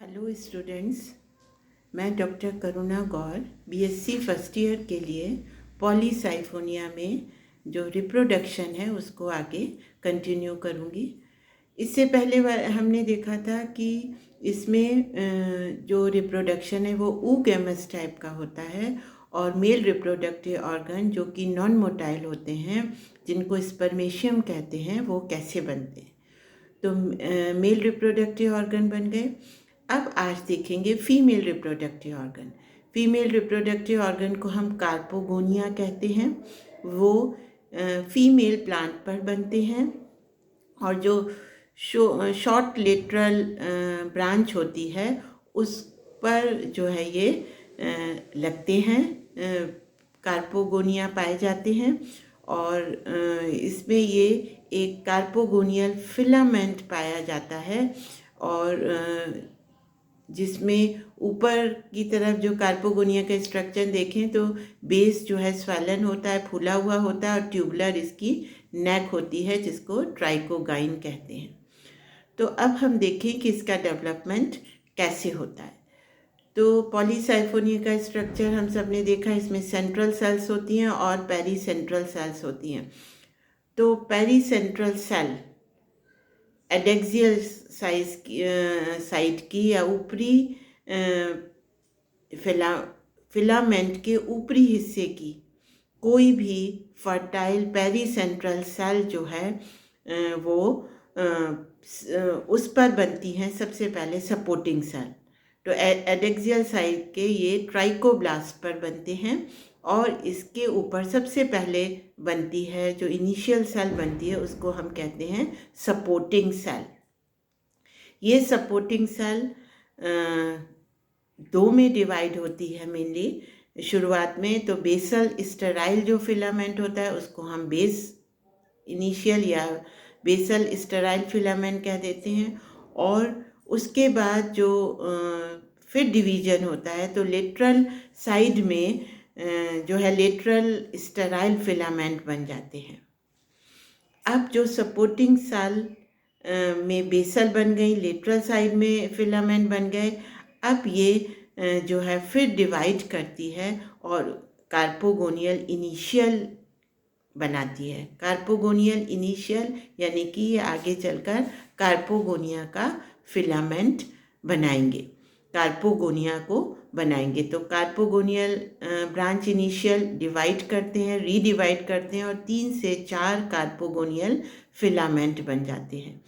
Hello students, मैं doctor करुणा गौर BSc first year के लिए पॉलीसाइफोनिया में जो रिप्रोडक्शन है उसको आगे कंटिन्यू करूँगी। इससे पहले हमने देखा था कि इसमें जो रिप्रोडक्शन है वो ऊगैमस टाइप का होता है और मेल रिप्रोडक्टिव ऑर्गन जो कि नॉन मोटाइल होते हैं, जिनको स्पर्मेशियम कहते हैं, वो कैसे बनते हैं। तो मेल रिप्रोडक्टिव ऑर्गन बन गए। अब आज देखेंगे female reproductive organ. Female reproductive organ को हम कार्पोगोनिया कहते हैं। वो फीमेल प्लांट पर बनते हैं और जो शॉर्ट लेटरल ब्रांच होती है उस पर जो है ये लगते हैं, कार्पोगोनिया पाए जाते हैं। और इसमें ये एक कार्पोगोनियल फिलामेंट पाया जाता है और जिसमें ऊपर की तरफ जो कार्पोगोनिया का स्ट्रक्चर देखें तो बेस जो है स्वेलन होता है, फूला हुआ होता है और ट्यूबुलर इसकी नेक होती है जिसको ट्राइकोगाइन कहते हैं। तो अब हम देखें कि इसका डेवलपमेंट कैसे होता है। तो पॉलीसाइफोनिया का स्ट्रक्चर हम सब ने देखा, इसमें सेंट्रल सेल्स होती हैं और पेरी सेंट्रल सेल्स होती हैं। तो peri central cell adnexal side की या ऊपरी फिलामेंट के ऊपरी हिस्से की कोई भी फर्टाइल पेरी सेंट्रल सेल जो है वो उस पर बनती हैं सबसे पहले सपोर्टिंग सेल। तो एडेक्सियल साइड के ये ट्राइकोब्लास्ट पर बनते हैं और इसके ऊपर सबसे पहले बनती है जो इनिशियल सेल बनती है उसको हम कहते हैं सपोर्टिंग सेल। ये सपोर्टिंग सेल दो में डिवाइड होती है मेनली। शुरुआत में तो बेसल स्टेराइल जो फिलामेंट होता है उसको हम बेस इनिशियल या बेसल स्टेराइल फिलामेंट कह देते हैं। और उसके बाद जो फिर डिवीजन होता है तो लेटरल साइड में जो है लेटरल स्टेराइल फिलामेंट बन जाते हैं। अब जो सपोर्टिंग सेल में बेसल बन गई, लेटरल साइड में फिलामेंट बन गए, अब ये जो है फिर डिवाइड करती है और कार्पोगोनियल इनिशियल बनाती है। कार्पोगोनियल इनिशियल यानी कि ये आगे चलकर कार्पोगोनिया का फिलामेंट बनाएंगे, कार्पोगोनिया को बनाएंगे। तो कार्पोगोनियल ब्रांच इनिशियल डिवाइड करते हैं, रीडिवाइड करते हैं और 3 से 4 कार्पोगोनियल फिलामेंट बन जाते हैं,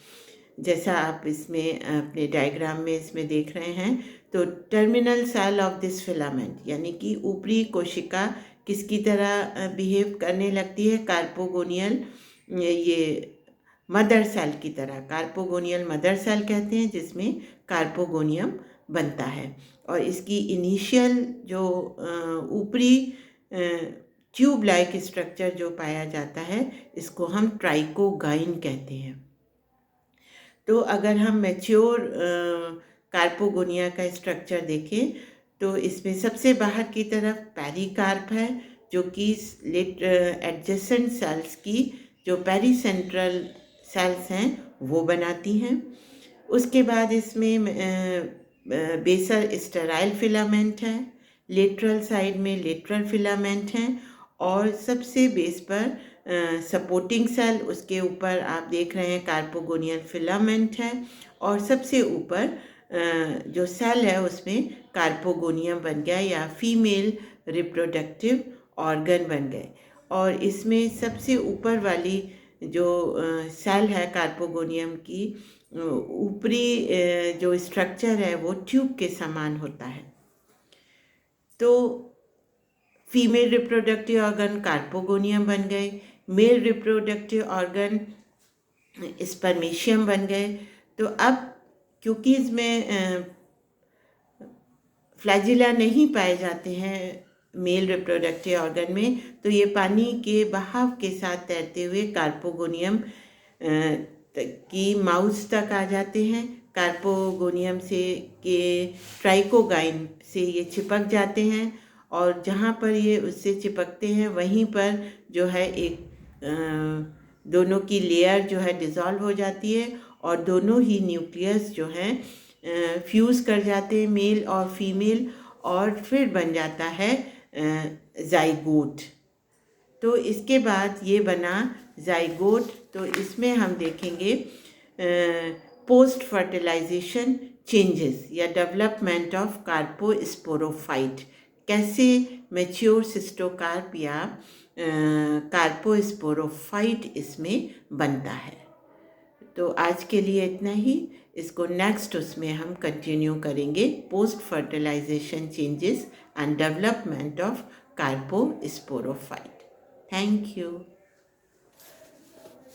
जैसा आप इसमें अपने डायग्राम में इसमें देख रहे हैं। तो terminal cell of this filament यानी कि ऊपरी कोशिका किसकी तरह बिहेव करने लगती है, कार्पोगोनियल ये मदर सेल की तरह, कार्पोगोनियल मदर सेल कहते हैं जिसमें कार्पोगोनियम बनता है। और इसकी इनिशियल जो ऊपरी ट्यूब लाइक स्ट्रक्चर जो पाया जाता है इसको हम ट्राइकोगाइन कहते हैं। तो अगर हम मैच्योर कार्पोगोनिया का स्ट्रक्चर देखें तो इसमें सबसे बाहर की तरफ पेरिकार्प है जो कि एडजेसेंट सेल्स की जो पेरी सेंट्रल सेल्स हैं वो बनाती हैं। उसके बाद इसमें बेसल स्टेराइल फिलामेंट है, लेटरल साइड में लेटरल फिलामेंट हैं और सबसे बेस पर सपोर्टिंग सेल, उसके ऊपर आप देख रहे हैं कार्पोगोनियल फिलामेंट है और सबसे ऊपर जो सेल है उसमें कार्पोगोनियम बन गया या फीमेल रिप्रोडक्टिव ऑर्गन बन गए। और इसमें सबसे ऊपर वाली जो सेल है कार्पोगोनियम की ऊपरी जो स्ट्रक्चर है वो ट्यूब के समान होता है। तो फीमेल रिप्रोडक्टिव ऑर्गन कार्पोगोनियम बन गए, मेल रिप्रोडक्टिव ऑर्गन स्पर्मेशियम बन गए। तो अब क्योंकि इसमें फ्लैजिला नहीं पाए जाते हैं मेल रिप्रोडक्टिव ऑर्गन में, तो ये पानी के बहाव के साथ तैरते हुए कार्पोगोनियम की माउथ तक आ जाते हैं। कार्पोगोनियम से के ट्राइकोगाइन से ये चिपक जाते हैं और जहाँ पर ये उससे चिपकते हैं वहीं पर जो है एक दोनों की लेयर जो है डिज़ोल्व हो जाती है और दोनों ही न्यूक्लियस जो हैं फ्यूज़ कर जाते हैं मेल और फीमेल, और फिर बन जाता है जाइगोट। तो इसके बाद ये बना जाइगोट, तो इसमें हम देखेंगे पोस्ट फर्टिलाइजेशन चेंजेस या डेवलपमेंट ऑफ कार्पोस्पोरोफाइट, कैसे मैच्योर सिस्टोकार्प या कार्पोस्पोरोफाइट इसमें बनता है। तो आज के लिए इतना ही, इसको नेक्स्ट उसमें हम कंटिन्यू करेंगे, post fertilization changes and development of carposporophyte. Thank you.